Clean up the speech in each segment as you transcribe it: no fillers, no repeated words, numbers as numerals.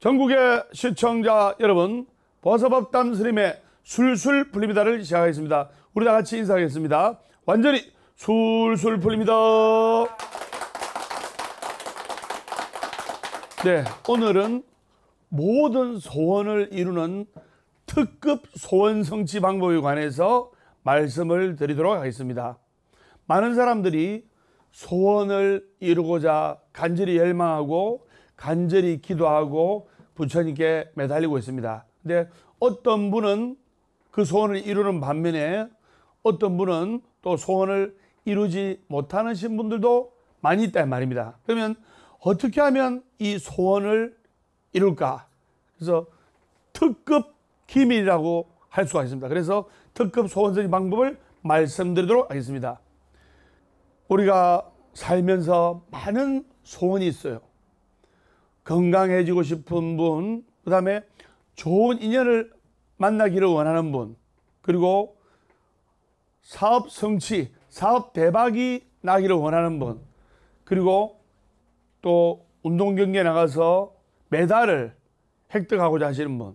전국의 시청자 여러분, 버서법담 스님의 술술 풀립니다를 시작하겠습니다. 우리 다 같이 인사하겠습니다. 완전히 술술 풀립니다. 네, 오늘은 모든 소원을 이루는 특급 소원 성취 방법에 관해서 말씀을 드리도록 하겠습니다. 많은 사람들이 소원을 이루고자 간절히 열망하고 간절히 기도하고 부처님께 매달리고 있습니다. 근데 어떤 분은 그 소원을 이루는 반면에 어떤 분은 또 소원을 이루지 못하는 분들도 많이 있단 말입니다. 그러면 어떻게 하면 이 소원을 이룰까? 그래서 특급 기밀이라고 할 수가 있습니다. 그래서 특급 소원 성취 방법을 말씀드리도록 하겠습니다. 우리가 살면서 많은 소원이 있어요. 건강해지고 싶은 분, 그 다음에 좋은 인연을 만나기를 원하는 분, 그리고 사업 성취, 사업 대박이 나기를 원하는 분, 그리고 또 운동 경기에 나가서 메달을 획득하고자 하시는 분,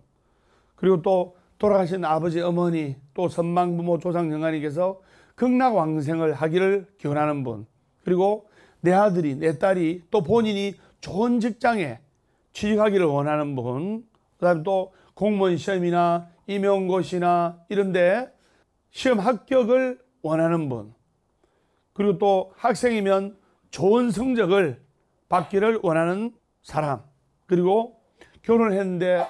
그리고 또 돌아가신 아버지, 어머니, 또 선망부모, 조상영가님께서 극락왕생을 하기를 기원하는 분, 그리고 내 아들이, 내 딸이, 또 본인이 좋은 직장에 취직하기를 원하는 분, 그 다음에 또 공무원 시험이나 임용고시나 이런데 시험 합격을 원하는 분, 그리고 또 학생이면 좋은 성적을 받기를 원하는 사람, 그리고 결혼을 했는데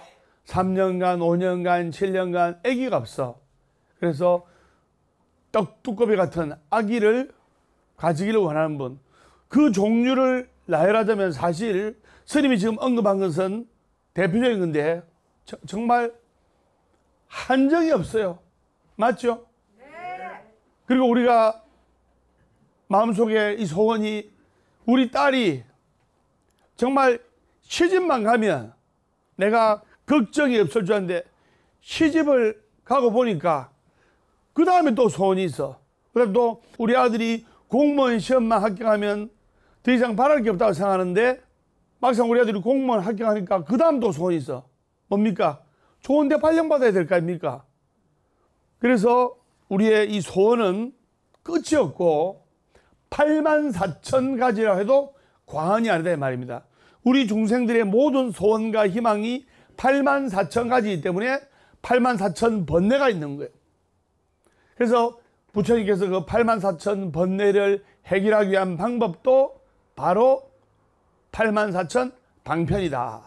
3년간, 5년간, 7년간 아기가 없어. 그래서 떡두꺼비 같은 아기를 가지기를 원하는 분, 그 종류를 나열하자면 사실 스님이 지금 언급한 것은 대표적인 건데 정말 한정이 없어요. 맞죠? 네. 그리고 우리가 마음속에 이 소원이, 우리 딸이 정말 시집만 가면 내가 걱정이 없을 줄 알았는데 시집을 가고 보니까 그 다음에 또 소원이 있어. 그다음 또 우리 아들이 공무원 시험만 합격하면 더 이상 바랄 게 없다고 생각하는데 막상 우리 아들이 공무원 합격하니까 그 다음 또 소원이 있어. 뭡니까? 좋은 데 발령받아야 될 거 아닙니까? 그래서 우리의 이 소원은 끝이 없고 84,000가지라 해도 과언이 아니다 이 말입니다. 우리 중생들의 모든 소원과 희망이 84,000가지이기 때문에 84,000번뇌가 있는 거예요. 그래서 부처님께서 그 84,000번뇌를 해결하기 위한 방법도 바로 84,000방편이다.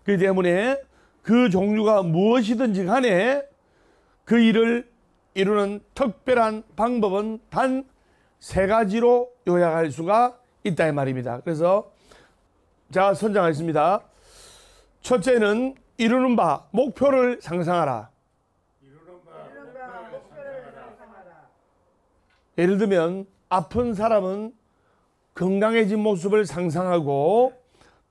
그렇기 때문에 그 종류가 무엇이든지 간에 그 일을 이루는 특별한 방법은 단 3가지로 요약할 수가 있다 이 말입니다. 그래서 제가 선정하겠습니다. 첫째는 이루는 바 목표를 상상하라. 예를 들면 아픈 사람은 건강해진 모습을 상상하고,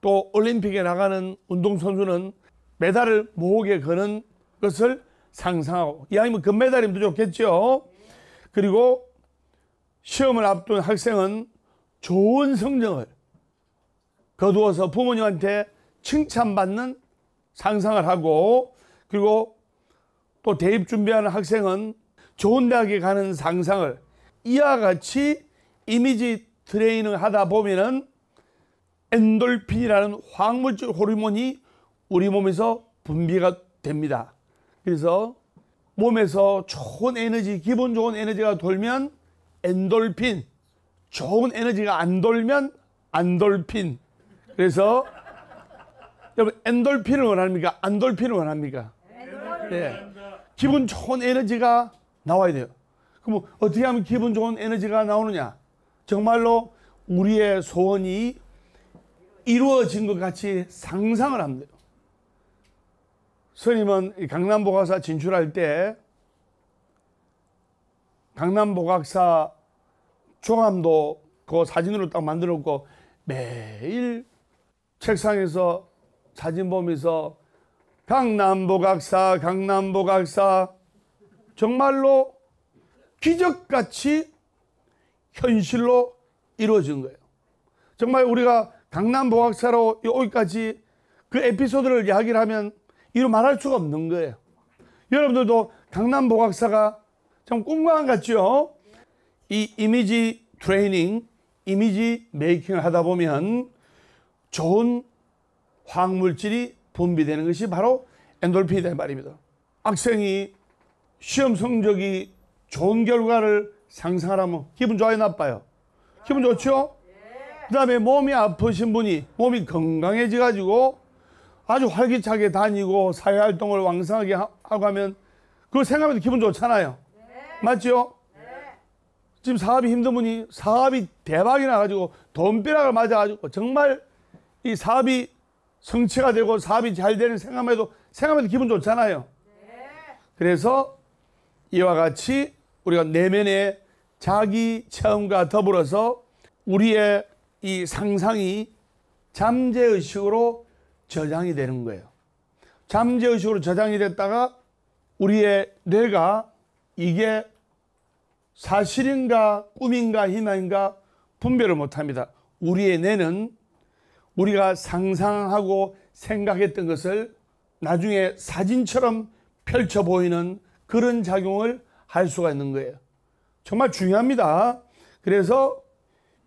또 올림픽에 나가는 운동선수는 메달을 목에 거는 것을 상상하고, 이왕이면 금메달이면 더 좋겠죠. 그리고 시험을 앞둔 학생은 좋은 성적을 거두어서 부모님한테 칭찬받는 상상을 하고, 그리고 또 대입 준비하는 학생은 좋은 대학에 가는 상상을, 이와 같이 이미지 트레이닝을 하다 보면은 엔돌핀이라는 화학물질 호르몬이 우리 몸에서 분비가 됩니다. 그래서 몸에서 좋은 에너지, 기분 좋은 에너지가 돌면 엔돌핀, 좋은 에너지가 안 돌면 안돌핀. 그래서 여러분, 엔돌핀을 원합니까? 안돌핀을 원합니까? 네. 기분 좋은 에너지가 나와야 돼요. 그럼 어떻게 하면 기분 좋은 에너지가 나오느냐? 정말로 우리의 소원이 이루어진 것 같이 상상을 하면 돼요. 스님은 강남보각사 진출할 때 강남보각사 종암도 그 사진으로 딱 만들어 놓고 매일 책상에서 사진 보면서 강남보각사, 강남보각사, 정말로 기적같이 현실로 이루어진 거예요. 정말 우리가 강남보각사로 여기까지 그 에피소드를 이야기를 하면 이루 말할 수가 없는 거예요. 여러분들도 강남 보각사가 참 꿈과 같죠? 이 이미지 트레이닝, 이미지 메이킹을 하다 보면 좋은 화학물질이 분비되는 것이 바로 엔돌핀이다 말입니다. 학생이 시험 성적이 좋은 결과를 상상하면 기분 좋아요, 나빠요? 기분 좋죠? 그 다음에 몸이 아프신 분이 몸이 건강해져 가지고 아주 활기차게 다니고 사회활동을 왕성하게 하고 하면 그거 생각하면 기분 좋잖아요. 맞죠? 지금 사업이 힘든 분이 사업이 대박이 나가지고 돈벼락을 맞아가지고 정말 이 사업이 성취가 되고 사업이 잘 되는 생각만 해도 기분 좋잖아요. 그래서 이와 같이 우리가 내면의 자기 체험과 더불어서 우리의 이 상상이 잠재의식으로 저장이 되는 거예요. 잠재의식으로 저장이 됐다가 우리의 뇌가 이게 사실인가 꿈인가 희망인가 분별을 못합니다. 우리의 뇌는 우리가 상상하고 생각했던 것을 나중에 사진처럼 펼쳐 보이는 그런 작용을 할 수가 있는 거예요. 정말 중요합니다. 그래서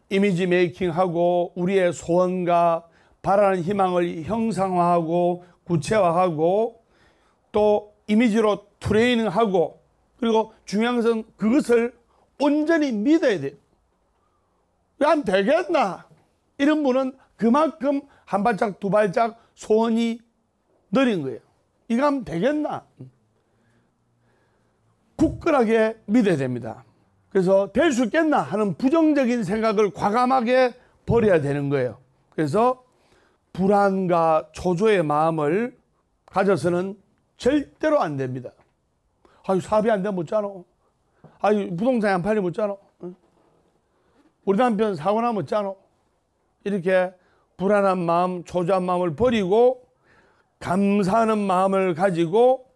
이미지 메이킹하고 우리의 소원과 바라는 희망을 형상화하고 구체화하고 또 이미지로 트레이닝하고 그리고 중요한 것은 그것을 온전히 믿어야 돼요. 왜 안 되겠나? 이런 분은 그만큼 한 발짝 두 발짝 소원이 느린 거예요. 이거 하면 되겠나? 굳건하게 믿어야 됩니다. 그래서 될 수 있겠나 하는 부정적인 생각을 과감하게 버려야 되는 거예요. 그래서 불안과 초조의 마음을 가져서는 절대로 안 됩니다. 아유, 사업이 안 되면 못잖아. 아유, 부동산이 안 팔리면 못잖아. 우리 남편 사고 나면 못잖아. 이렇게 불안한 마음, 초조한 마음을 버리고 감사하는 마음을 가지고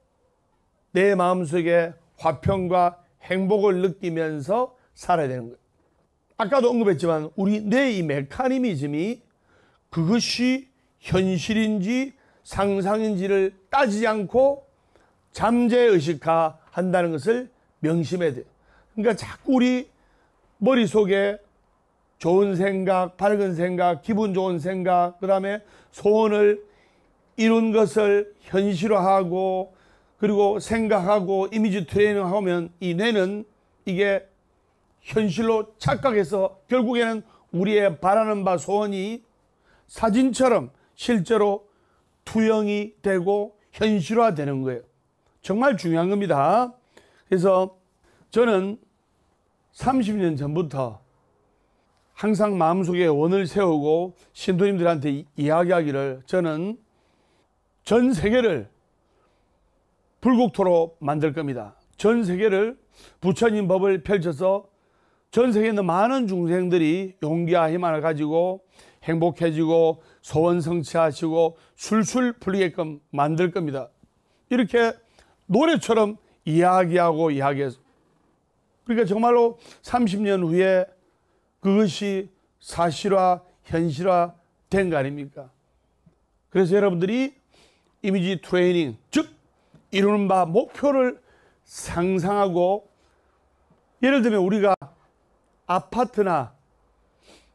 내 마음속에 화평과 행복을 느끼면서 살아야 되는 거예요. 아까도 언급했지만 우리 뇌의 이 메커니즘이 그것이 현실인지 상상인지를 따지지 않고 잠재의식화 한다는 것을 명심해야 돼요. 그러니까 자꾸 우리 머릿속에 좋은 생각, 밝은 생각, 기분 좋은 생각, 그 다음에 소원을 이룬 것을 현실화하고 그리고 생각하고 이미지 트레이닝 하면 이 뇌는 이게 현실로 착각해서 결국에는 우리의 바라는 바 소원이 사진처럼 실제로 투영이 되고 현실화되는 거예요. 정말 중요한 겁니다. 그래서 저는 30년 전부터 항상 마음속에 원을 세우고 신도님들한테 이야기하기를 저는 전 세계를 불국토로 만들 겁니다. 전 세계를 부처님 법을 펼쳐서 전 세계에 있는 많은 중생들이 용기와 희망을 가지고 행복해지고 소원 성취하시고 술술 풀리게끔 만들 겁니다. 이렇게 노래처럼 이야기하고 이야기해서 그러니까 정말로 30년 후에 그것이 사실화, 현실화 된 거 아닙니까? 그래서 여러분들이 이미지 트레이닝, 즉 이루는 바 목표를 상상하고 예를 들면 우리가 아파트나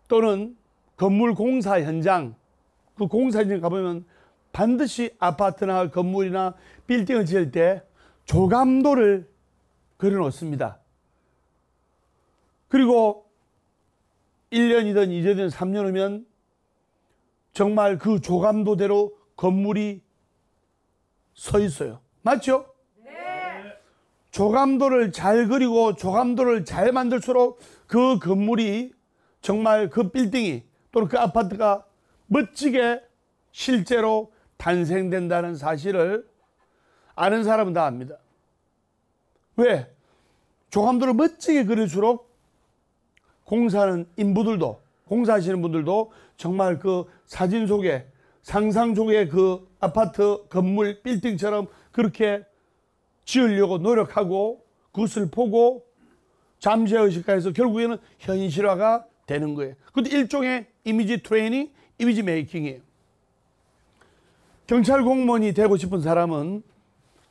또는 건물 공사 현장, 그 공사 현장 가보면 반드시 아파트나 건물이나 빌딩을 지을 때 조감도를 그려놓습니다. 그리고 1년이든 2년이든 3년 후면 정말 그 조감도대로 건물이 서 있어요. 맞죠? 네. 조감도를 잘 그리고 조감도를 잘 만들수록 그 건물이 정말 그 빌딩이 또는 그 아파트가 멋지게 실제로 탄생된다는 사실을 아는 사람은 다 압니다. 왜? 조감도를 멋지게 그릴수록 공사하는 인부들도 공사하시는 분들도 정말 그 사진 속에 상상 속에 그 아파트 건물 빌딩처럼 그렇게 지으려고 노력하고 그것을 보고 잠재의식화해서 결국에는 현실화가 되는 거예요. 그것도 일종의 이미지 트레이닝, 이미지 메이킹이에요. 경찰 공무원이 되고 싶은 사람은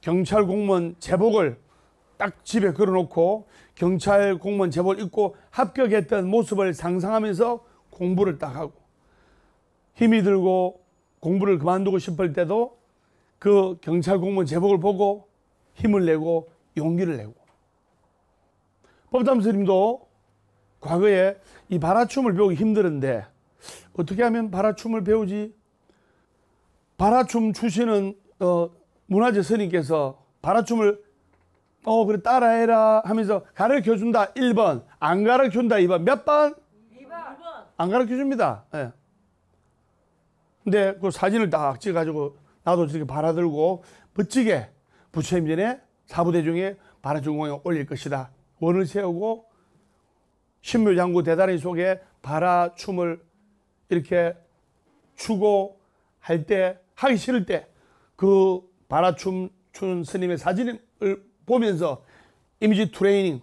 경찰 공무원 제복을 딱 집에 걸어놓고 경찰 공무원 제복을 입고 합격했던 모습을 상상하면서 공부를 딱 하고, 힘이 들고 공부를 그만두고 싶을 때도 그 경찰 공무원 제복을 보고 힘을 내고 용기를 내고. 법담 스님도 과거에 이 바라춤을 배우기 힘들었는데 어떻게 하면 바라춤을 배우지? 바라춤 추시는 문화재 스님께서 바라춤을 그래 따라해라 하면서 가르쳐준다 1번, 안 가르쳐준다 2번. 몇 번? 2번. 안 가르쳐줍니다. 예. 근데 그 사진을 딱 찍어가지고 나도 저렇게 바라 들고 멋지게 부처님 전에 사부대중에 바라춤 공연을 올릴 것이다 원을 세우고, 신묘장구 대단히 속에 바라춤을 이렇게 추고 할 때, 하기 싫을 때 그 바라춤 추는 스님의 사진을 보면서 이미지 트레이닝,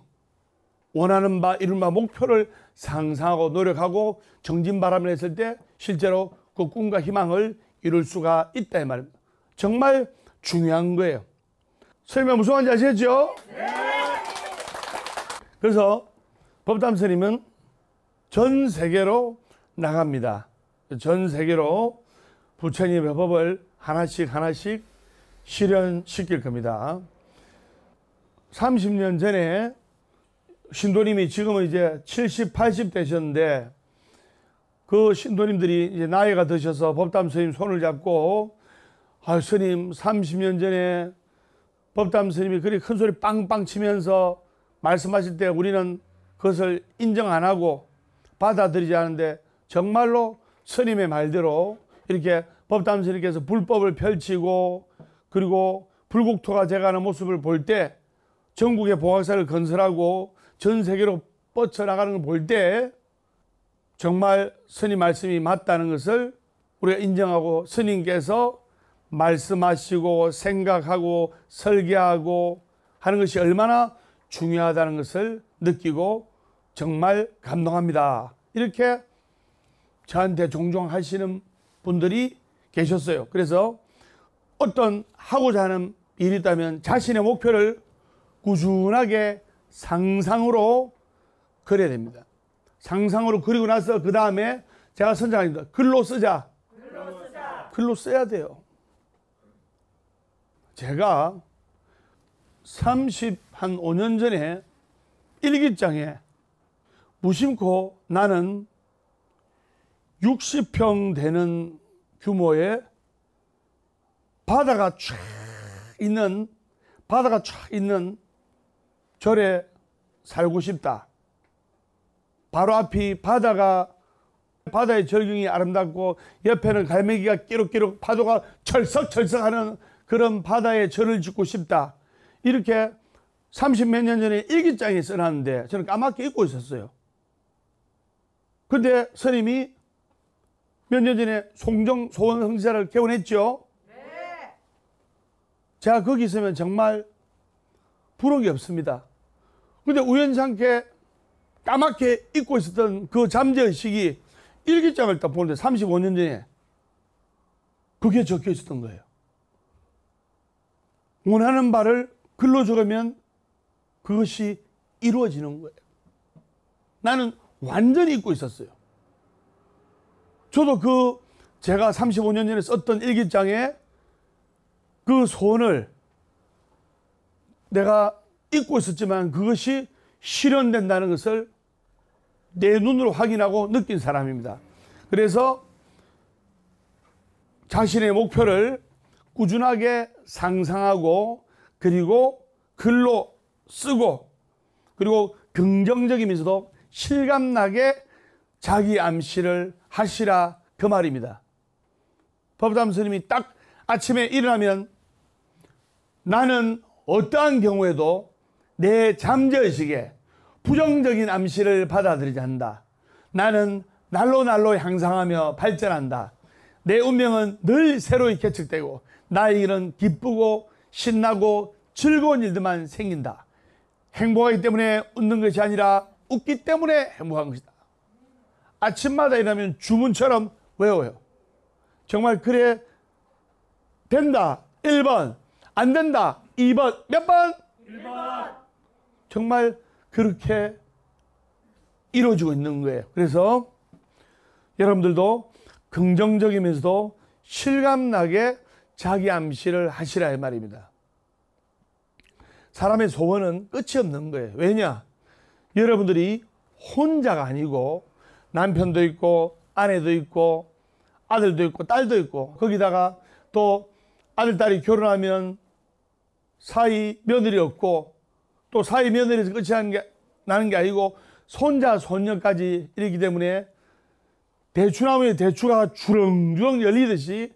원하는 바 이룬 바 목표를 상상하고 노력하고 정진바람을 했을 때 실제로 그 꿈과 희망을 이룰 수가 있다 이 말입니다. 정말 중요한 거예요. 스님이 무슨 말인지 아시겠죠? 네. 그래서 법담 스님은 전 세계로 나갑니다. 전 세계로 부처님의 법을 하나씩 실현시킬 겁니다. 30년 전에 신도님이 지금은 이제 70, 80 되셨는데, 그 신도님들이 이제 나이가 드셔서 법담 스님 손을 잡고, 스님 30년 전에 법담 스님이 그리 큰 소리 빵빵 치면서 말씀하실 때 우리는 그것을 인정 안 하고 받아들이지 않는데, 정말로 스님의 말대로 이렇게 법담 스님께서 불법을 펼치고 그리고 불국토가 돼가는 모습을 볼 때, 전국의 보학사를 건설하고 전 세계로 뻗쳐나가는 걸 볼 때 정말 스님 말씀이 맞다는 것을 우리가 인정하고, 스님께서 말씀하시고 생각하고 설계하고 하는 것이 얼마나 중요하다는 것을 느끼고 정말 감동합니다. 이렇게 저한테 종종 하시는 분들이 계셨어요. 그래서 어떤 하고자 하는 일이 있다면 자신의 목표를 꾸준하게 상상으로 그려야 됩니다. 상상으로 그리고 나서 그 다음에 제가 선장합니다. 글로 쓰자. 글로 써야 돼요. 제가 35년 전에 일기장에 무심코 나는 60평 되는 규모의 바다가 쫙 있는 절에 살고 싶다. 바로 앞이 바다의 절경이 아름답고 옆에는 갈매기가 끼룩끼룩 파도가 철썩철썩하는 그런 바다에 절을 짓고 싶다. 이렇게 30몇 년 전에 일기장에 써놨는데 저는 까맣게 잊고 있었어요. 근데 스님이 몇 년 전에 송정 소원 성지사를 개원했죠. 네. 제가 거기 있으면 정말 부러움이 없습니다. 근데 우연찮게 까맣게 잊고 있었던 그 잠재의식이 일기장을 딱 보는데 35년 전에 그게 적혀 있었던 거예요. 원하는 바를 글로 적으면 그것이 이루어지는 거예요. 나는 완전히 잊고 있었어요. 저도 제가 35년 전에 썼던 일기장에 그 소원을 내가 잊고 있었지만 그것이 실현된다는 것을 내 눈으로 확인하고 느낀 사람입니다. 그래서 자신의 목표를 꾸준하게 상상하고 그리고 글로 쓰고 그리고 긍정적이면서도 실감나게 자기 암시를 하시라 그 말입니다. 법담 스님이 딱 아침에 일어나면 나는 어떠한 경우에도 내 잠재의식에 부정적인 암시를 받아들이지 않는다. 나는 날로 향상하며 발전한다. 내 운명은 늘 새로이 개척되고 나에게는 기쁘고 신나고 즐거운 일들만 생긴다. 행복하기 때문에 웃는 것이 아니라 웃기 때문에 행복한 것이다. 아침마다 일어나면 주문처럼 외워요. 정말 그래 된다. 1번. 안 된다. 2번. 몇 번? 1번. 정말 그렇게 이루어지고 있는 거예요. 그래서 여러분들도 긍정적이면서도 실감나게 자기 암시를 하시라 이 말입니다. 사람의 소원은 끝이 없는 거예요. 왜냐? 여러분들이 혼자가 아니고 남편도 있고 아내도 있고 아들도 있고 딸도 있고 거기다가 또 아들, 딸이 결혼하면 사위 며느리 없고 또 사위 며느리에서 끝이 나는 게 아니고 손자, 손녀까지 이렇기 때문에 대추나무에 대추가 주렁주렁 열리듯이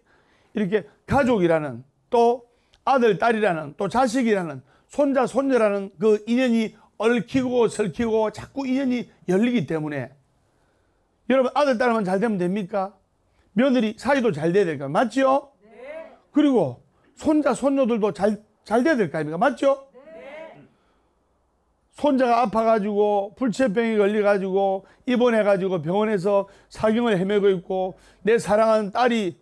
이렇게 가족이라는 또 아들, 딸이라는 또 자식이라는 손자, 손녀라는 그 인연이 얽히고 설키고 자꾸 인연이 열리기 때문에 여러분 아들, 딸만 잘 되면 됩니까? 며느리, 사위도 잘 돼야 될까요? 맞죠? 네. 그리고 손자, 손녀들도 잘 돼야 될 거 아닙니까? 맞죠? 네. 손자가 아파가지고 불치병에 걸려가지고 입원해가지고 병원에서 사경을 헤매고 있고 내 사랑하는 딸이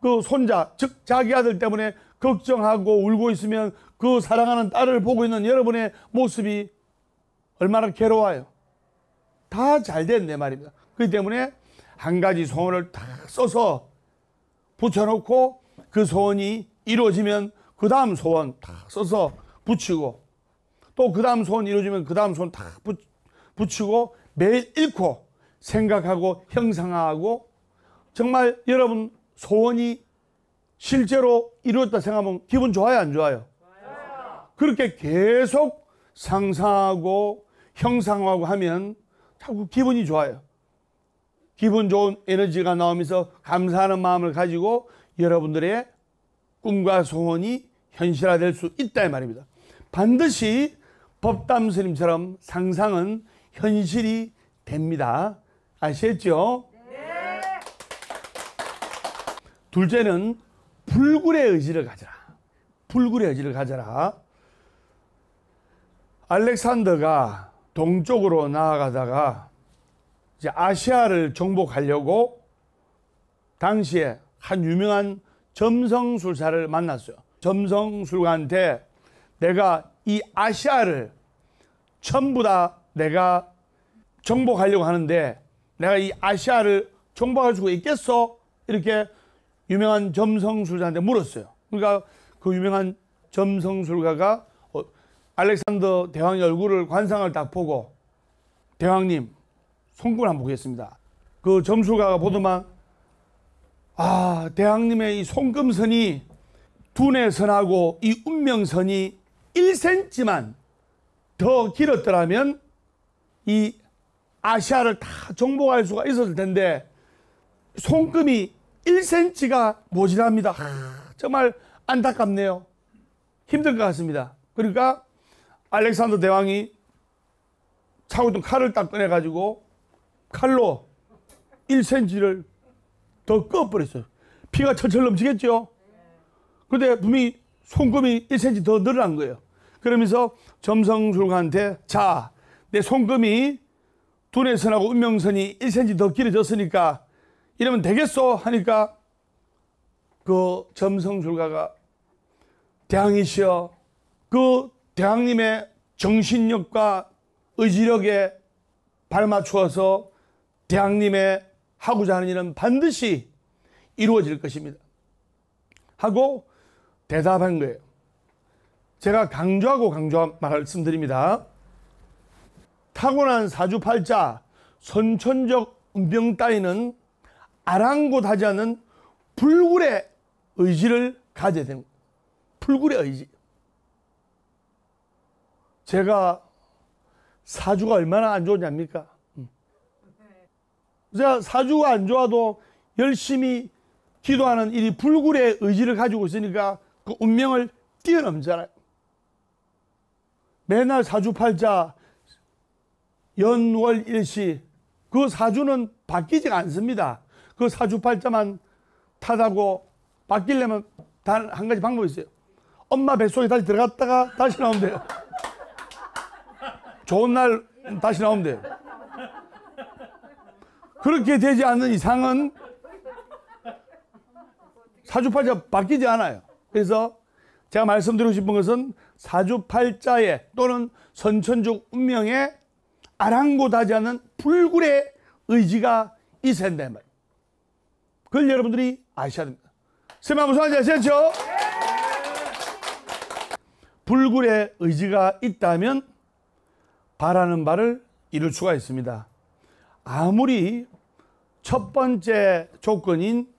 그 손자 즉 자기 아들 때문에 걱정하고 울고 있으면 그 사랑하는 딸을 보고 있는 여러분의 모습이 얼마나 괴로워요. 다 잘 됐네 말입니다. 그렇기 때문에 한 가지 소원을 다 써서 붙여놓고 그 소원이 이루어지면 그 다음 소원 다 써서 붙이고 또 그 다음 소원 이루어지면 그 다음 소원 다 붙이고 매일 읽고 생각하고 형상화하고 정말 여러분 소원이 실제로 이루어졌다 생각하면 기분 좋아요, 안 좋아요? 좋아요. 그렇게 계속 상상하고 형상화하고 하면 자꾸 기분이 좋아요. 기분 좋은 에너지가 나오면서 감사하는 마음을 가지고 여러분들의 꿈과 소원이 현실화될 수 있다 이 말입니다. 반드시 법담 스님처럼 상상은 현실이 됩니다. 아시겠죠? 네. 둘째는 불굴의 의지를 가져라. 불굴의 의지를 가져라. 알렉산더가 동쪽으로 나아가다가 이제 아시아를 정복하려고 당시에 한 유명한 점성술사를 만났어요. 점성술가한테 내가 이 아시아를 전부 다 내가 정복하려고 하는데 내가 이 아시아를 정복할 수 있겠어? 이렇게 유명한 점성술가한테 물었어요. 그러니까 그 유명한 점성술가가 알렉산더 대왕의 얼굴을 관상을 딱 보고 대왕님 손금을 한번 보겠습니다. 그 점술가가 보더만 대왕님의 이 손금선이 두뇌선하고 이 운명선이 1cm만 더 길었더라면 이 아시아를 다 정복할 수가 있었을 텐데 손금이 1cm가 모자랍니다. 정말 안타깝네요. 힘들 것 같습니다. 그러니까 알렉산더 대왕이 차고 있던 칼을 딱 꺼내가지고 칼로 1cm를 더 꺼버렸어요. 피가 철철 넘치겠죠? 그런데 분명히 손금이 1cm 더 늘어난 거예요. 그러면서 점성술가한테 자, 내 손금이 두뇌선하고 운명선이 1cm 더 길어졌으니까 이러면 되겠어? 하니까 그 점성술가가 대왕이시여 그 대왕님의 정신력과 의지력에 발맞추어서 대왕님의 하고자 하는 일은 반드시 이루어질 것입니다. 하고 대답한 거예요. 제가 강조하고 말씀드립니다. 타고난 사주팔자, 선천적 운명 따위는 아랑곳하지 않은 불굴의 의지를 가져야 되는 거예요. 불굴의 의지. 제가 사주가 얼마나 안 좋냐입니까? 제가 사주가 안 좋아도 열심히 기도하는 이 불굴의 의지를 가지고 있으니까 그 운명을 뛰어넘잖아요. 매날 사주팔자 연월일시 그 사주는 바뀌지가 않습니다. 그 사주팔자만 타다고 바뀌려면 단 한 가지 방법이 있어요. 엄마 뱃속에 다시 들어갔다가 다시 나오면 돼요. 좋은 날 다시 나오면 돼요. 그렇게 되지 않는 이상은 사주팔자 바뀌지 않아요. 그래서 제가 말씀드리고 싶은 것은 사주팔자에 또는 선천적 운명에 아랑곳하지 않는 불굴의 의지가 있어야 된다 말이에요. 그걸 여러분들이 아셔야 됩니다. 선생님 무슨 말인지 아시겠죠? 불굴의 의지가 있다면 바라는 바를 이룰 수가 있습니다. 아무리 첫 번째 조건인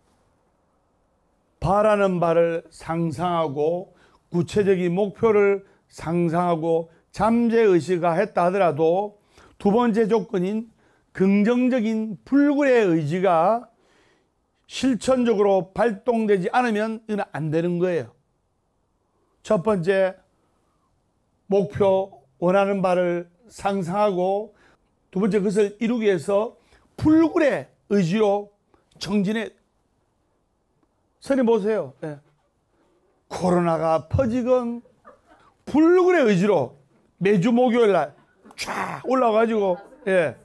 바라는 바를 상상하고 구체적인 목표를 상상하고 잠재의식화 했다 하더라도 두 번째 조건인 긍정적인 불굴의 의지가 실천적으로 발동되지 않으면 이건 안 되는 거예요. 첫 번째 목표, 원하는 바를 상상하고 두 번째 그것을 이루기 위해서 불굴의 의지로 정진해. 선생님 보세요. 예. 코로나가 퍼지건 불굴의 의지로 매주 목요일날 쫙 올라와가지고 예.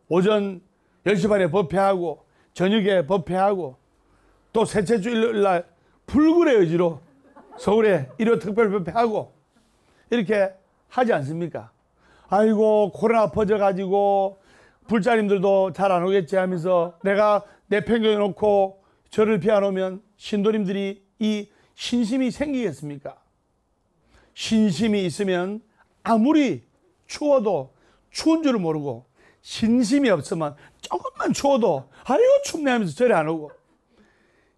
오전 10시 반에 법회하고 저녁에 법회하고 또 셋째 주 일요일날 불굴의 의지로 서울에 일요 특별 법회하고 이렇게 하지 않습니까? 아이고 코로나 퍼져가지고 불자님들도 잘 안 오겠지 하면서 내가 내팽겨에 놓고 저를 피워놓으면 신도님들이 이 신심이 생기겠습니까? 신심이 있으면 아무리 추워도 추운 줄을 모르고 신심이 없으면 조금만 추워도 아이고 춥네 하면서 절에 안 오고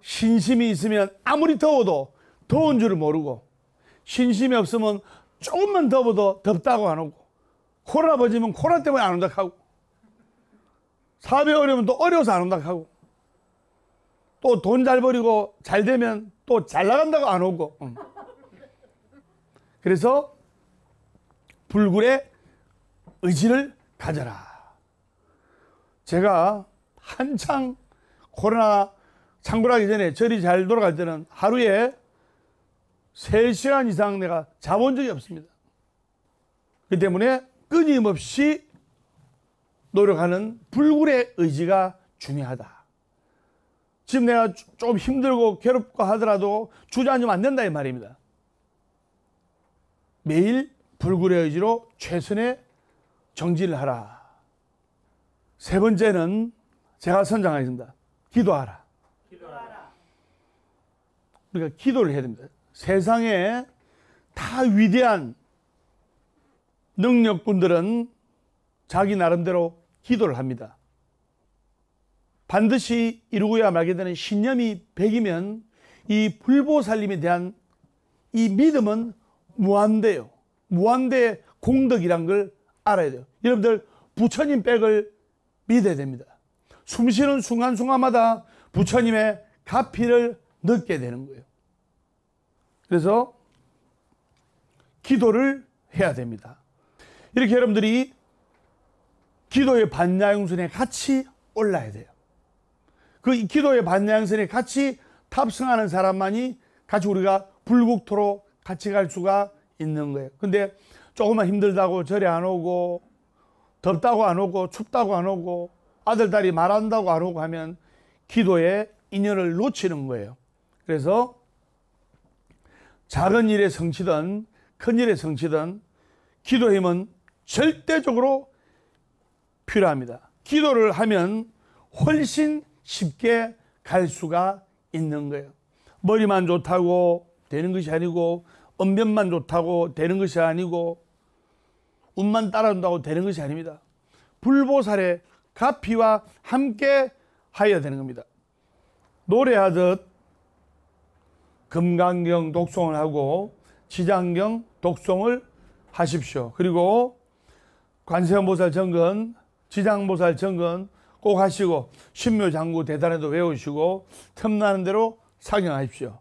신심이 있으면 아무리 더워도 더운 줄을 모르고 신심이 없으면 조금만 더워도 덥다고 안 오고 코로나 퍼지면 코로나 때문에 안 온다 하고 사업이 어려우면 또 어려워서 안 온다 하고 또 돈 잘 벌이고 잘 되면 또 잘 나간다고 안 오고 그래서 불굴의 의지를 가져라. 제가 한창 코로나 창궐하기 전에 절이 잘 돌아갈 때는 하루에 3시간 이상 내가 자본 적이 없습니다. 그 때문에 끊임없이 노력하는 불굴의 의지가 중요하다. 지금 내가 좀 힘들고 괴롭고 하더라도 주저앉으면 안 된다 이 말입니다. 매일 불굴의 의지로 최선의 정진을 하라. 세 번째는 제가 선정하겠습니다. 기도하라. 기도하라. 우리가 기도를 해야 됩니다. 세상에 다 위대한 능력군들은 자기 나름대로 기도를 합니다. 반드시 이루고야 말게 되는 신념이 100이면 이 불보살님에 대한 이 믿음은 무한대요. 무한대의 공덕이란 걸 알아야 돼요. 여러분들 부처님 백을 믿어야 됩니다. 숨쉬는 순간순간마다 부처님의 가피를 넣게 되는 거예요. 그래서 기도를 해야 됩니다. 이렇게 여러분들이 기도의 반야용선에 같이 올라야 돼요. 그 기도의 반야용선에 같이 탑승하는 사람만이 같이 우리가 불국토로 같이 갈 수가 있는 거예요. 근데 조금만 힘들다고 절에 안 오고 덥다고 안 오고 춥다고 안 오고 아들 딸이 말한다고 안 오고 하면 기도의 인연을 놓치는 거예요. 그래서 작은 일에 성취든 큰 일에 성취든 기도의 힘은 절대적으로 필요합니다. 기도를 하면 훨씬 쉽게 갈 수가 있는 거예요. 머리만 좋다고 되는 것이 아니고 언변만 좋다고 되는 것이 아니고 운만 따라준다고 되는 것이 아닙니다. 불보살의 가피와 함께 하여야 되는 겁니다. 노래하듯 금강경 독송을 하고 지장경 독송을 하십시오. 그리고 관세음보살 정근, 지장보살 정근 꼭 하시고 신묘장구 대단해도 외우시고 틈나는 대로 사경하십시오.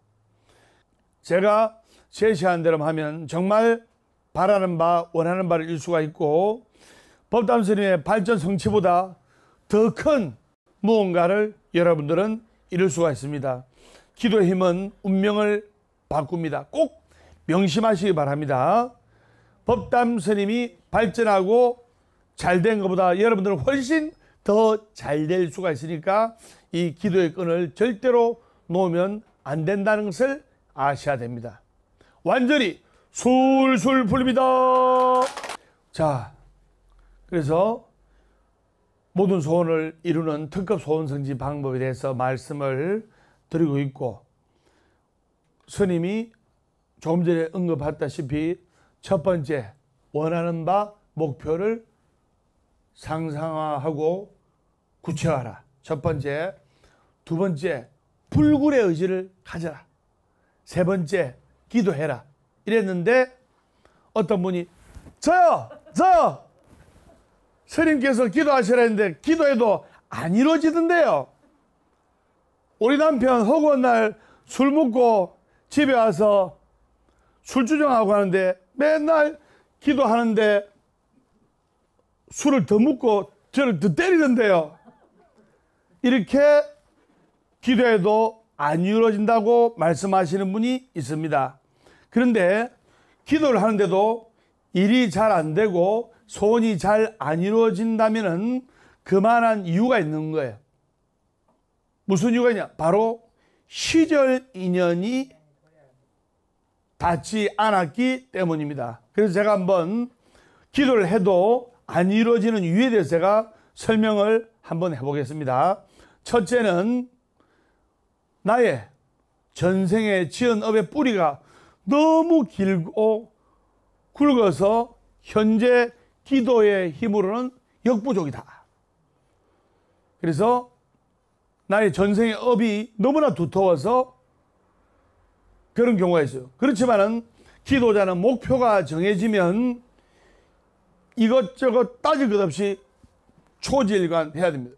제가 제시한 대로 하면 정말 바라는 바, 원하는 바를 이룰 수가 있고 법담스님의 발전 성취보다 더 큰 무언가를 여러분들은 이룰 수가 있습니다. 기도의 힘은 운명을 바꿉니다. 꼭 명심하시기 바랍니다. 법담 스님이 발전하고 잘된 것보다 여러분들은 훨씬 더 잘 될 수가 있으니까 이 기도의 끈을 절대로 놓으면 안 된다는 것을 아셔야 됩니다. 완전히 술술 풀립니다. 자, 그래서 모든 소원을 이루는 특급 소원성지 방법에 대해서 말씀을 드리고 있고, 스님이 조금 전에 언급했다시피 첫 번째, 원하는 바 목표를 상상화하고 구체화하라. 첫 번째. 두 번째, 불굴의 의지를 가져라. 세 번째, 기도해라. 이랬는데 어떤 분이 저요 스님께서 기도하시라 했는데 기도해도 안 이루어지던데요. 우리 남편 허구한 날 술 먹고 집에 와서 술주정하고 하는데 맨날 기도하는데 술을 더 먹고 저를 더 때리던데요. 이렇게 기도해도 안 이루어진다고 말씀하시는 분이 있습니다. 그런데 기도를 하는데도 일이 잘 안 되고 소원이 잘 안 이루어진다면 그만한 이유가 있는 거예요. 무슨 이유가 있냐? 바로 시절 인연이 닿지 않았기 때문입니다. 그래서 제가 한번 기도를 해도 안 이루어지는 이유에 대해서 제가 설명을 한번 해보겠습니다. 첫째는 나의 전생에 지은 업의 뿌리가 너무 길고 굵어서 현재 기도의 힘으로는 역부족이다. 그래서 나의 전생의 업이 너무나 두터워서 그런 경우가 있어요. 그렇지만은 기도자는 목표가 정해지면 이것저것 따질 것 없이 초지일관 해야 됩니다.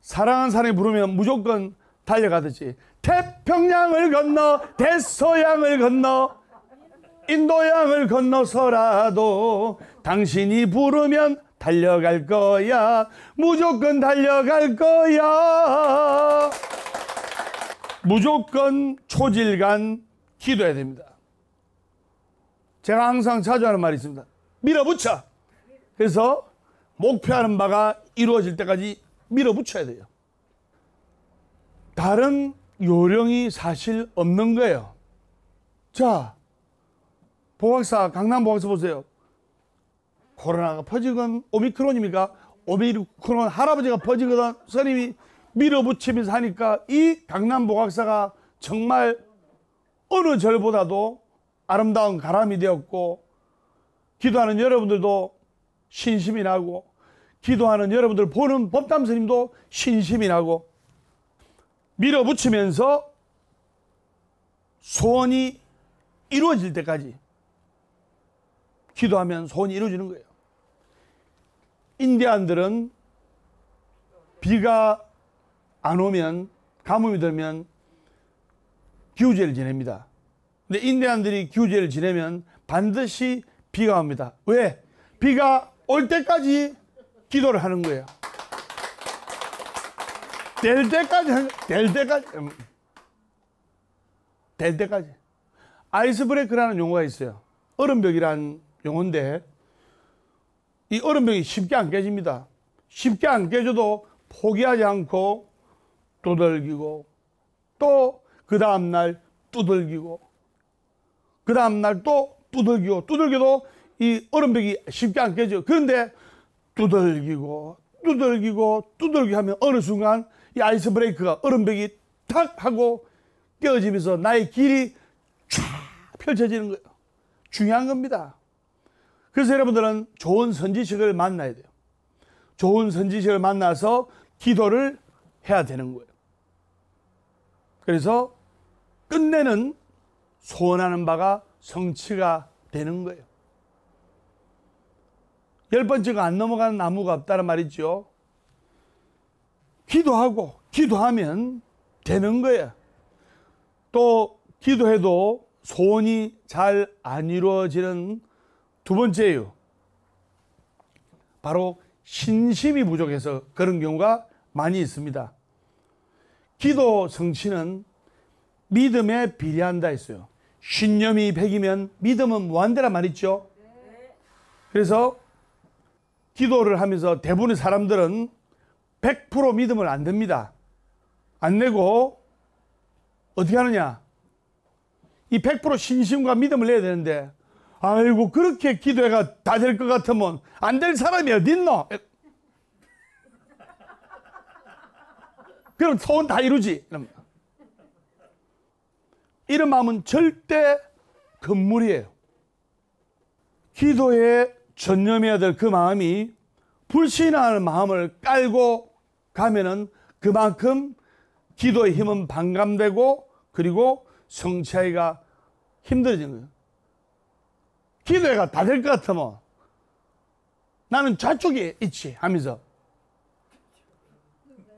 사랑하는 사람이 부르면 무조건 달려가듯이 태평양을 건너 대서양을 건너 인도양을 건너서라도 당신이 부르면 달려갈 거야. 무조건 달려갈 거야. 무조건 초질간 기도해야 됩니다. 제가 항상 자주 하는 말이 있습니다. 밀어붙여. 그래서 목표하는 바가 이루어질 때까지 밀어붙여야 돼요. 다른 요령이 사실 없는 거예요. 자, 보각사, 강남 보각사 보세요. 코로나가 퍼지건 오미크론입니까? 오미크론 할아버지가 퍼지거든 스님이 밀어붙이면서 하니까 이 강남 보각사가 정말 어느 절보다도 아름다운 가람이 되었고, 기도하는 여러분들도 신심이 나고, 기도하는 여러분들 보는 법담 스님도 신심이 나고, 밀어붙이면서 소원이 이루어질 때까지 기도하면 소원이 이루어지는 거예요. 인디안들은 비가 안 오면, 가뭄이 들면 기우제를 지냅니다. 근데 인디안들이 기우제를 지내면 반드시 비가 옵니다. 왜? 비가 올 때까지 기도를 하는 거예요. 될 때까지. 아이스 브레이크라는 용어가 있어요. 얼음벽이라는 용어인데, 이 얼음벽이 쉽게 안 깨집니다. 쉽게 안 깨져도 포기하지 않고 두들기고, 또 그 다음날 두들기고, 그 다음날 또 두들겨도 이 얼음벽이 쉽게 안 깨져. 그런데 두들기고 하면 어느 순간 이 아이스 브레이크가 얼음벽이 탁 하고 깨어지면서 나의 길이 쫙 펼쳐지는 거예요. 중요한 겁니다. 그래서 여러분들은 좋은 선지식을 만나야 돼요. 좋은 선지식을 만나서 기도를 해야 되는 거예요. 그래서 끝내는 소원하는 바가 성취가 되는 거예요. 10번째가 안 넘어가는 나무가 없다는 말이죠. 기도하면 되는 거예요. 또 기도해도 소원이 잘 안 이루어지는 두 번째 이유, 바로 신심이 부족해서 그런 경우가 많이 있습니다. 기도 성취는 믿음에 비례한다 했어요. 신념이 100이면 믿음은 무한대란 말이죠. 그래서 기도를 하면서 대부분의 사람들은 100% 믿음을 안 냅니다. 안 내고 어떻게 하느냐? 이 100% 신심과 믿음을 내야 되는데, 아이고 그렇게 기도해가 다 될 것 같으면 안 될 사람이 어딨노? 그럼 소원 다 이루지. 이런 마음은 절대 금물이에요. 기도에 전념해야 될 그 마음이 불신하는 마음을 깔고 가면은 그만큼 기도의 힘은 반감되고 그리고 성취하기가 힘들어지는 거예요. 기도가 다 될 것 같으면 나는 저쪽에 있지 하면서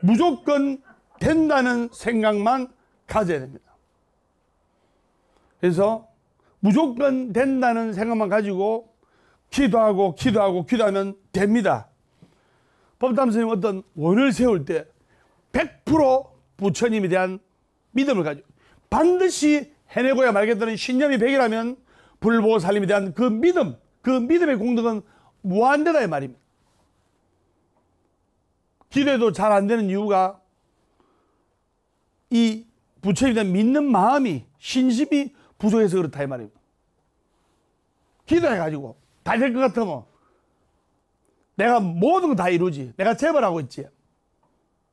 무조건 된다는 생각만 가져야 됩니다. 그래서 무조건 된다는 생각만 가지고 기도하면 됩니다. 법담 선생님 어떤 원을 세울 때 100% 부처님에 대한 믿음을 가지고 반드시 해내고야 말겠다는 신념이 100이라면 불보살님에 대한 그 믿음, 그 믿음의 공덕은 무한대다 이 말입니다. 기도해도 잘 안 되는 이유가 이 부처님에 대한 믿는 마음이 신심이 부족해서 그렇다 이 말입니다. 기도해가지고 다 될 것 같으면 내가 모든 거 다 이루지, 내가 재벌하고 있지,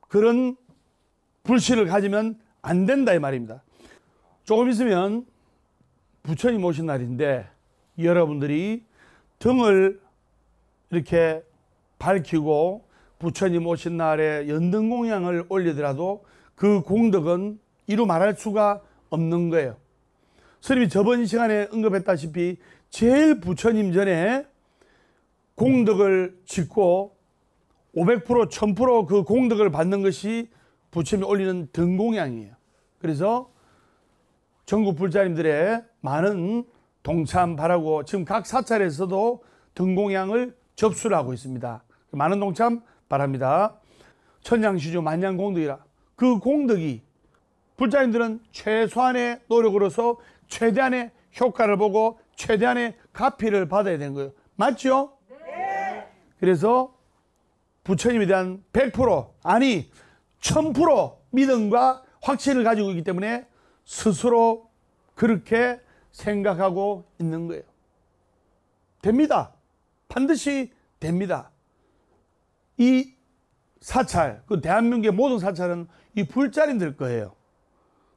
그런 불신을 가지면 안 된다 이 말입니다. 조금 있으면 부처님 오신 날인데 여러분들이 등을 이렇게 밝히고 부처님 오신 날에 연등공양을 올리더라도 그 공덕은 이루 말할 수가 없는 거예요. 스님이 저번 시간에 언급했다시피 제일 부처님 전에 공덕을 짓고 500% 1000% 그 공덕을 받는 것이 부처님이 올리는 등공양이에요. 그래서 전국 불자님들의 많은 동참 바라고 지금 각 사찰에서도 등공양을 접수를 하고 있습니다. 많은 동참 바랍니다. 천냥시주 만냥공덕이라 그 공덕이 불자님들은 최소한의 노력으로서 최대한의 효과를 보고 최대한의 가피를 받아야 되는 거예요. 맞죠? 네. 그래서 부처님에 대한 100% 아니 1000% 믿음과 확신을 가지고 있기 때문에 스스로 그렇게 생각하고 있는 거예요. 됩니다. 반드시 됩니다. 이 사찰, 그 대한민국의 모든 사찰은 이 불자님들 거예요.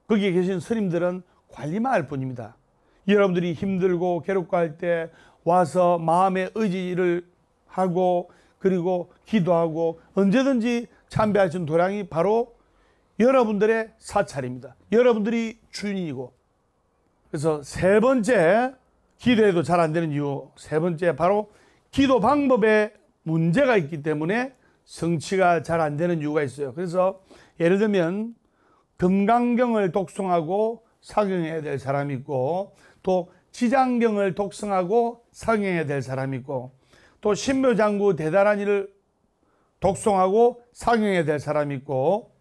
거기에 계신 스님들은 관리만 할 뿐입니다. 여러분들이 힘들고 괴롭고 할 때 와서 마음의 의지를 하고 그리고 기도하고 언제든지 참배할 수 있는 도량이 바로 여러분들의 사찰입니다. 여러분들이 주인이고. 그래서 세 번째, 기도해도 잘 안 되는 이유 세 번째, 바로 기도 방법에 문제가 있기 때문에 성취가 잘 안 되는 이유가 있어요. 그래서 예를 들면 금강경을 독송하고 사경해야 될 사람이 있고, 또 지장경을 독송하고 사경해야 될 사람이 있고, 또 신묘장구 대단한 일을 독송하고 사경해야 될 사람이 있고,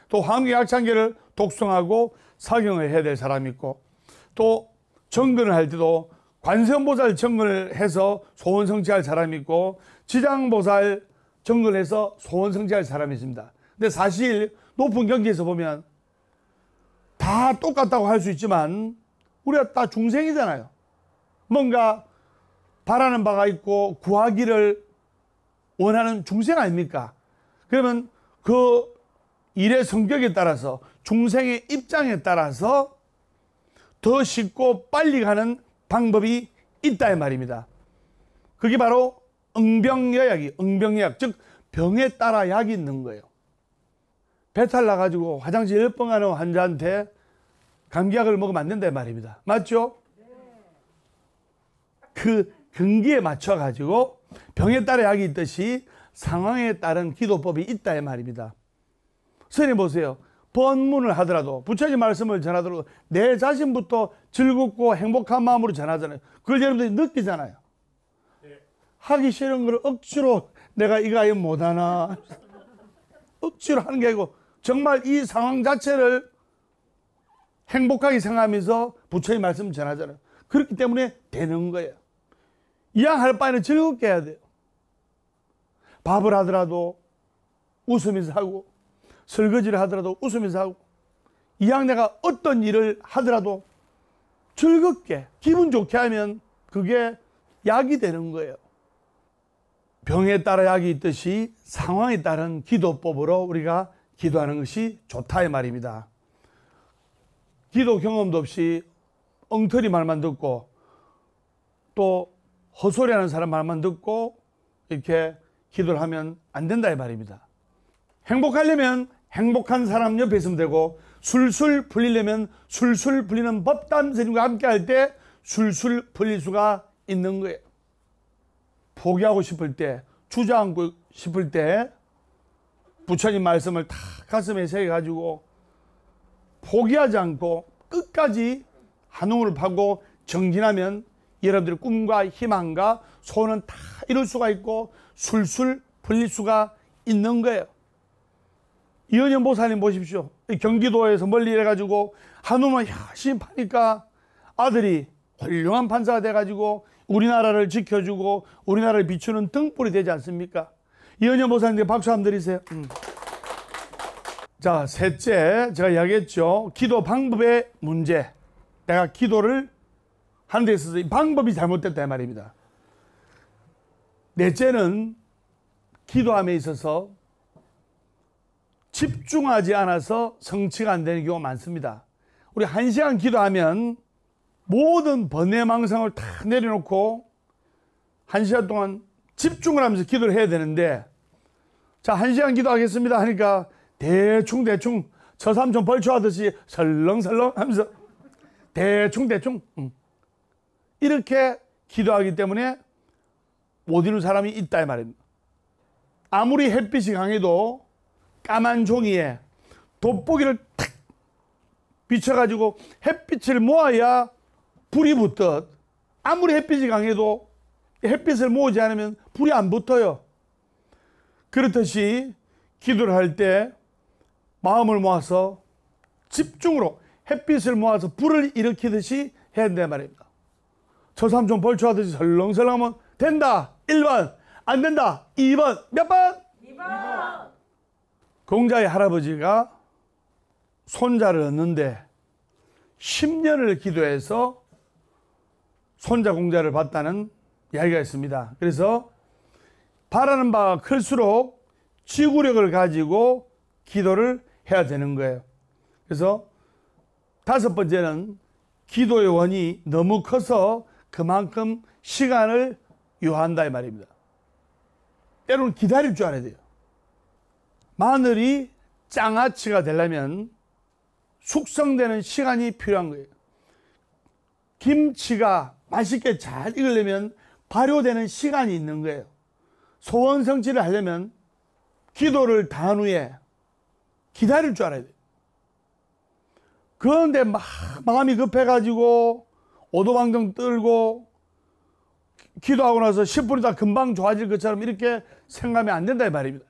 또 황교약창계를 독송하고 사경을 해야 될 사람이 있고, 또 정근을 할 때도 관세음보살 정근을 해서 소원 성취할 사람이 있고, 지장보살 정근을 해서 소원 성취할 사람이 있습니다. 근데 사실 높은 경지에서 보면 다 똑같다고 할 수 있지만 우리가 다 중생이잖아요. 뭔가 바라는 바가 있고 구하기를 원하는 중생 아닙니까? 그러면 그 일의 성격에 따라서 중생의 입장에 따라서 더 쉽고 빨리 가는 방법이 있다 이 말입니다. 그게 바로 응병여약, 즉 병에 따라 약이 있는 거예요. 배탈 나가지고 화장실 10번 가는 환자한테 감기약을 먹으면 안 된다 이 말입니다. 맞죠? 그 근기에 맞춰가지고 병에 따라 약이 있듯이 상황에 따른 기도법이 있다 이 말입니다. 선생님 보세요. 법문을 하더라도 부처님 말씀을 전하더라도 내 자신부터 즐겁고 행복한 마음으로 전하잖아요. 그걸 여러분들이 느끼잖아요. 하기 싫은 걸 억지로 내가 이거 아예 못하나 억지로 하는 게 아니고 정말 이 상황 자체를 행복하게 생각하면서 부처님 말씀 전하잖아요. 그렇기 때문에 되는 거예요. 이왕할 바에는 즐겁게 해야 돼요. 밥을 하더라도 웃으면서 하고, 설거지를 하더라도 웃으면서 하고, 이왕 내가 어떤 일을 하더라도 즐겁게 기분 좋게 하면 그게 약이 되는 거예요. 병에 따라 약이 있듯이 상황에 따른 기도법으로 우리가 기도하는 것이 좋다 이 말입니다. 기도 경험도 없이 엉터리 말만 듣고 또 헛소리하는 사람 말만 듣고 이렇게 기도를 하면 안 된다 이 말입니다. 행복하려면 행복한 사람 옆에 있으면 되고, 술술 풀리려면 술술 풀리는 법담 스님과 함께 할 때 술술 풀릴 수가 있는 거예요. 포기하고 싶을 때, 주저앉고 싶을 때 부처님 말씀을 다 가슴에 새겨가지고 포기하지 않고 끝까지 한우물을 파고 정진하면 여러분들의 꿈과 희망과 소원은 다 이룰 수가 있고 술술 풀릴 수가 있는 거예요. 이은영 보사님 보십시오. 경기도에서 멀리 일해가지고 한우만 열심히 파니까 아들이 훌륭한 판사가 돼가지고 우리나라를 지켜주고 우리나라를 비추는 등불이 되지 않습니까? 이은영 보사님께 박수 한번 드리세요. 자, 셋째, 제가 이야기했죠. 기도 방법의 문제. 내가 기도를 하는 데 있어서 이 방법이 잘못됐다 이 말입니다. 넷째는 기도함에 있어서 집중하지 않아서 성취가 안 되는 경우가 많습니다. 우리 1시간 기도하면 모든 번뇌망상을 다 내려놓고 1시간 동안 집중을 하면서 기도를 해야 되는데, 자, 1시간 기도하겠습니다 하니까 대충 저삼촌 벌초하듯이 설렁설렁 하면서 대충 이렇게 기도하기 때문에 못 이루는 사람이 있다 이 말입니다. 아무리 햇빛이 강해도 까만 종이에 돋보기를 탁 비춰가지고 햇빛을 모아야 불이 붙듯, 아무리 햇빛이 강해도 햇빛을 모으지 않으면 불이 안 붙어요. 그렇듯이 기도를 할 때 마음을 모아서 집중으로 햇빛을 모아서 불을 일으키듯이 해야 된단 말입니다. 저삼촌 벌초하듯이 설렁설렁하면 된다 1번, 안 된다 2번, 몇 번? 2번. 공자의 할아버지가 손자를 얻는데 10년을 기도해서 손자 공자를 봤다는 이야기가 있습니다. 그래서 바라는 바가 클수록 지구력을 가지고 기도를 해야 되는 거예요. 그래서 5번째는 기도의 원이 너무 커서 그만큼 시간을 요한다 이 말입니다. 때로는 기다릴 줄 알아야 돼요. 마늘이 장아찌가 되려면 숙성되는 시간이 필요한 거예요. 김치가 맛있게 잘 익으려면 발효되는 시간이 있는 거예요. 소원 성취를 하려면 기도를 다 한 후에 기다릴 줄 알아야 돼요. 그런데 막 마음이 급해가지고 오도방정 떨고 기도하고 나서 10분 있다 금방 좋아질 것처럼 이렇게 생각하면 안 된다 이 말입니다.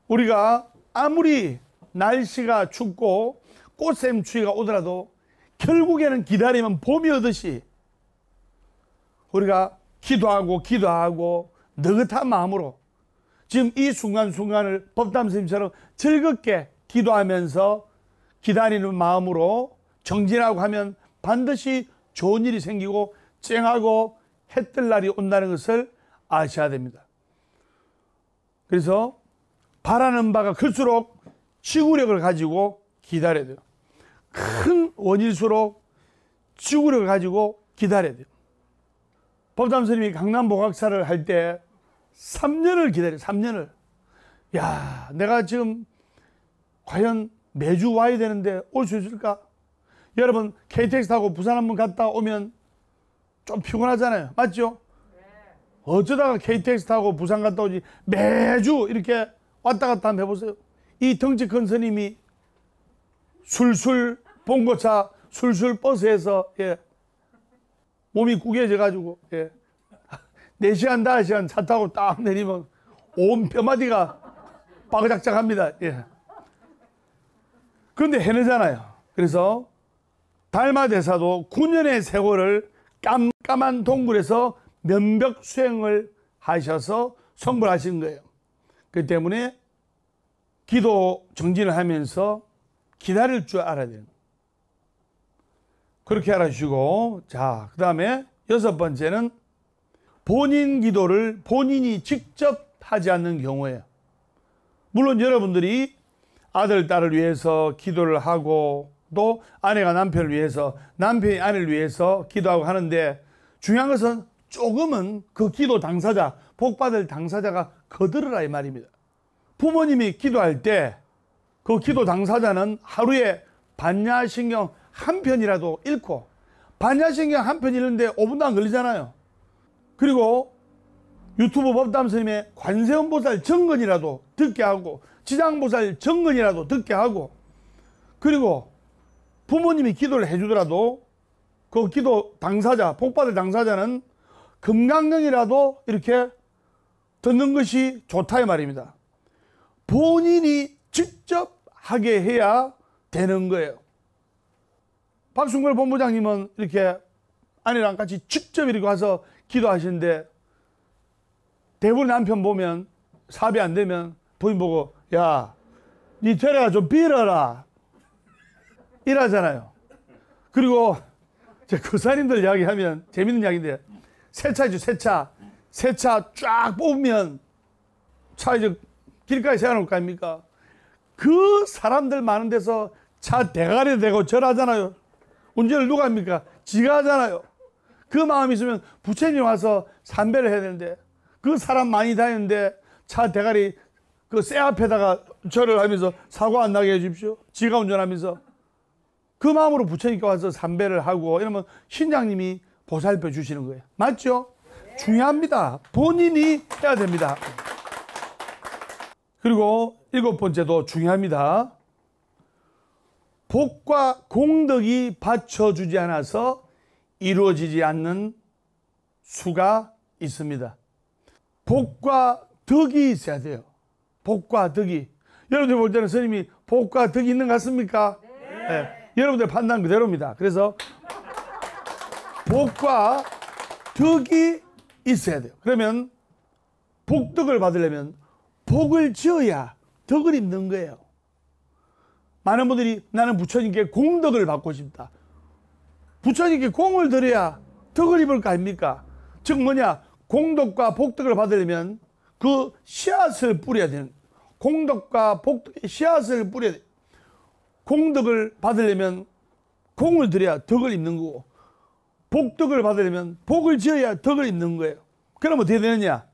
우리가 아무리 날씨가 춥고 꽃샘추위가 오더라도 결국에는 기다리면 봄이 오듯이 우리가 기도하고 느긋한 마음으로 지금 이 순간순간을 법담 스님처럼 즐겁게 기도하면서 기다리는 마음으로 정진하고 하면 반드시 좋은 일이 생기고 쨍하고 해 뜰 날이 온다는 것을 아셔야 됩니다. 그래서 바라는 바가 클수록 지구력을 가지고 기다려야 돼요. 큰 원일수록 지구력을 가지고 기다려야 돼요. 법담 스님이 강남 복학사를 할 때 3년을 기다려요. 3년을. 야, 내가 지금 과연 매주 와야 되는데 올 수 있을까? 여러분 KTX 타고 부산 한번 갔다 오면 좀 피곤하잖아요. 맞죠? 네. 어쩌다가 KTX 타고 부산 갔다 오지 매주 이렇게 왔다 갔다 한번 해보세요. 이 덩치 큰 스님이 술술 봉고차 술술 버스에서 몸이 구겨져 가지고 4시간 5시간 차 타고 딱 내리면 온 뼈마디가 바그작작합니다. 그런데 해내잖아요. 그래서 달마대사도 9년의 세월을 깜깜한 동굴에서 면벽 수행을 하셔서 성불하신 거예요. 그렇기 때문에 기도 정진을 하면서 기다릴 줄 알아야 돼요. 그렇게 하시고, 자, 그 다음에 6번째는 본인 기도를 본인이 직접 하지 않는 경우에요. 물론 여러분들이 아들, 딸을 위해서 기도를 하고 또 아내가 남편을 위해서, 남편이 아내를 위해서 기도하고 하는데 중요한 것은 조금은 그 기도 당사자, 복받을 당사자가 거들으라 이 말입니다. 부모님이 기도할 때 그 기도 당사자는 하루에 반야신경 한 편이라도 읽고, 반야신경 한 편 읽는데 5분도 안 걸리잖아요. 그리고 유튜브 법담 스님의 관세음보살 정근이라도 듣게 하고, 지장보살 정근이라도 듣게 하고, 그리고 부모님이 기도를 해주더라도 그 기도 당사자, 복받을 당사자는 금강경이라도 이렇게 듣는 것이 좋다 이 말입니다. 본인이 직접 하게 해야 되는 거예요. 박순걸 본부장님은 이렇게 아내랑 같이 직접 이렇게 와서 기도하시는데, 대부분 남편 보면 사비 안 되면 부인 보고, 야, 니 되레가 좀 빌어라 이러잖아요. 그리고 그 사님들 이야기하면 재밌는 이야기인데, 세차죠, 세차. 세차 쫙 뽑으면 차 이제 길가에 세워놓을 거 아닙니까? 그 사람들 많은 데서 차 대가리 대고 절하잖아요. 운전을 누가 합니까? 지가 하잖아요. 그 마음이 있으면 부처님이 와서 삼배를 해야 되는데, 그 사람 많이 다니는데 차 대가리 그 쇠 앞에다가 절을 하면서 사고 안 나게 해주십시오. 지가 운전하면서. 그 마음으로 부처님께 와서 삼배를 하고 이러면 신장님이 보살펴 주시는 거예요. 맞죠? 중요합니다. 본인이 해야 됩니다. 그리고 7번째도 중요합니다. 복과 공덕이 받쳐주지 않아서 이루어지지 않는 수가 있습니다. 복과 덕이 있어야 돼요. 복과 덕이. 여러분들 볼 때는 스님이 복과 덕이 있는 것 같습니까? 네. 여러분들 판단 그대로입니다. 그래서 복과 덕이 있어야 돼요. 그러면 복덕을 받으려면 복을 지어야 덕을 입는 거예요. 많은 분들이 나는 부처님께 공덕을 받고 싶다. 부처님께 공을 들여야 덕을 입을 거 아닙니까? 즉 뭐냐? 공덕과 복덕을 받으려면 그 씨앗을 뿌려야 되는, 공덕과 복덕의 씨앗을 뿌려야 돼. 공덕을 받으려면 공을 들여야 덕을 입는 거고, 복덕을 받으려면 복을 지어야 덕을 입는 거예요. 그럼 어떻게 되느냐?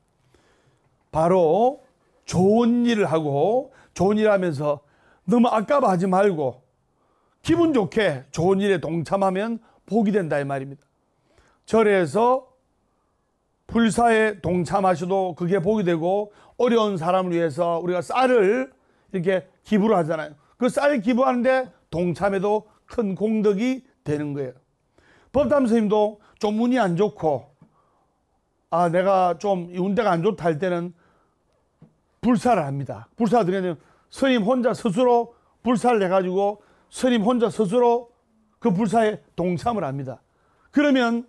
바로 좋은 일을 하고, 좋은 일 하면서 너무 아까워하지 말고 기분 좋게 좋은 일에 동참하면 복이 된다 이 말입니다. 절에서 불사에 동참하셔도 그게 복이 되고, 어려운 사람을 위해서 우리가 쌀을 이렇게 기부를 하잖아요. 그 쌀 기부하는데 동참해도 큰 공덕이 되는 거예요. 법담 스님도 좀 운이 안 좋고, 아 내가 좀 운대가 안 좋다 할 때는 불사를 합니다. 불사 드리면 스님 혼자 스스로 불사를 해가지고 스님 혼자 스스로 그 불사에 동참을 합니다. 그러면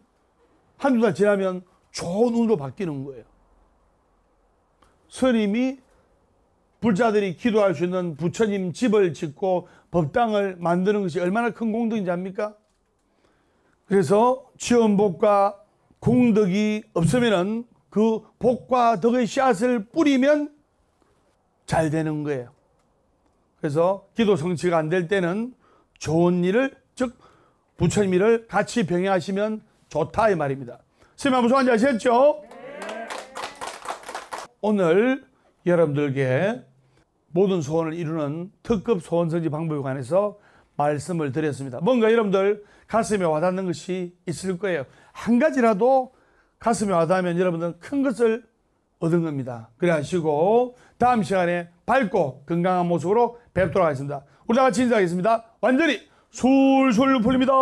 한두 달 지나면 좋은 운으로 바뀌는 거예요. 스님이 불자들이 기도할 수 있는 부처님 집을 짓고 법당을 만드는 것이 얼마나 큰 공덕인지 압니까? 그래서 지원복과 공덕이 없으면은 그 복과 덕의 씨앗을 뿌리면 잘 되는 거예요. 그래서 기도 성취가 안 될 때는 좋은 일을, 즉 부처님 일을 같이 병행하시면 좋다 이 말입니다. 스님 한번 소환지 아셨죠? 네. 오늘 여러분들께 모든 소원을 이루는 특급 소원성지 방법에 관해서 말씀을 드렸습니다. 뭔가 여러분들 가슴에 와닿는 것이 있을 거예요. 한 가지라도 가슴에 와닿으면 여러분들은 큰 것을 얻은 겁니다. 그래 하시고 다음 시간에 밝고 건강한 모습으로 뵙도록 하겠습니다. 우리 다 같이 인사하겠습니다. 완전히 술술 풀립니다.